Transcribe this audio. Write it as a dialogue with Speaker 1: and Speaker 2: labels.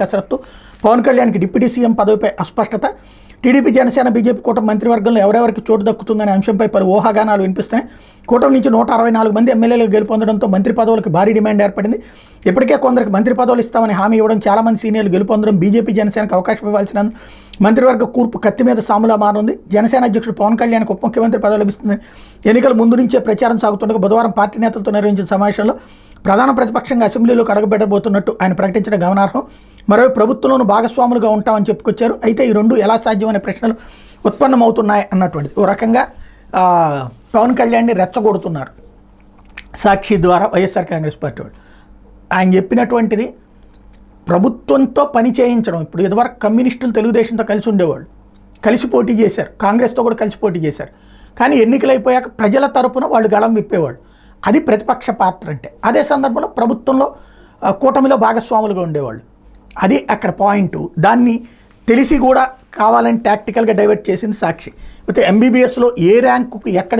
Speaker 1: కసరత్తు. పవన్ కళ్యాణ్కి deputy CM పదవిపై అస్పష్టత. టీడీపీ జనసేన బీజేపీ కూటమి మంత్రివర్గంలో ఎవరెవరికి చోటు దక్కుతుందనే అంశంపై పలు ఊహాగానాలు వినిపిస్తున్నాయి. కూటమి నుంచి 164 మంది ఎమ్మెల్యేలు గెలుపొందడంతో మంత్రి పదవులకు భారీ డిమాండ్ ఏర్పడింది. ఇప్పటికే కొందరికి మంత్రి పదవులు ఇస్తామని హామీ ఇవ్వడం, చాలామంది సీనియర్లు గెలుపొందడం బీజేపీ జనసేనకు అవకాశం ఇవ్వాల్సిన మంత్రివర్గ కూర్పు కత్తి మీద సాములా మారింది. జనసేన అధ్యక్షుడు పవన్ కళ్యాణ్కి ఉప ముఖ్యమంత్రి పదవి లభిస్తుంది. ఎన్నికల ముందు నుంచే ప్రచారం సాగుతుండగా బుధవారం పార్టీ నేతలతో నిర్వహించిన సమావేశంలో ప్రధాన ప్రతిపక్షంగా అసెంబ్లీలోకి అడుగుపెట్టబోతున్నట్టు ఆయన ప్రకటించడం గమనార్హం. మరోవైపు ప్రభుత్వంలోనూ భాగస్వాములుగా ఉంటామని చెప్పుకొచ్చారు. అయితే ఈ రెండు ఎలా సాధ్యమనే ప్రశ్నలు ఉత్పన్నమవుతున్నాయి అన్నటువంటిది. ఓ రకంగా పవన్ కళ్యాణ్ని రెచ్చగొడుతున్నారు సాక్షి ద్వారా వైఎస్ఆర్ కాంగ్రెస్ పార్టీ వాళ్ళు. ఆయన చెప్పినటువంటిది ప్రభుత్వంతో పని చేయించడం. ఇప్పుడు ఇదివరకు కమ్యూనిస్టులు తెలుగుదేశంతో కలిసి ఉండేవాళ్ళు, కలిసి పోటీ చేశారు, కాంగ్రెస్తో కూడా కలిసి పోటీ చేశారు. కానీ ఎన్నికలు అయిపోయాక ప్రజల తరపున వాళ్ళు గళం విప్పేవాళ్ళు. అది ప్రతిపక్ష పాత్ర అంటే. అదే సందర్భంలో ప్రభుత్వంలో కూటమిలో భాగస్వాములుగా ఉండేవాళ్ళు. అది అక్కడ పాయింట్. దాన్ని తెలిసి కూడా కావాలని టాక్టికల్గా డైవర్ట్ చేసింది సాక్షి. అయితే ఎంబీబీఎస్లో ఏ ర్యాంకుకు ఎక్కడ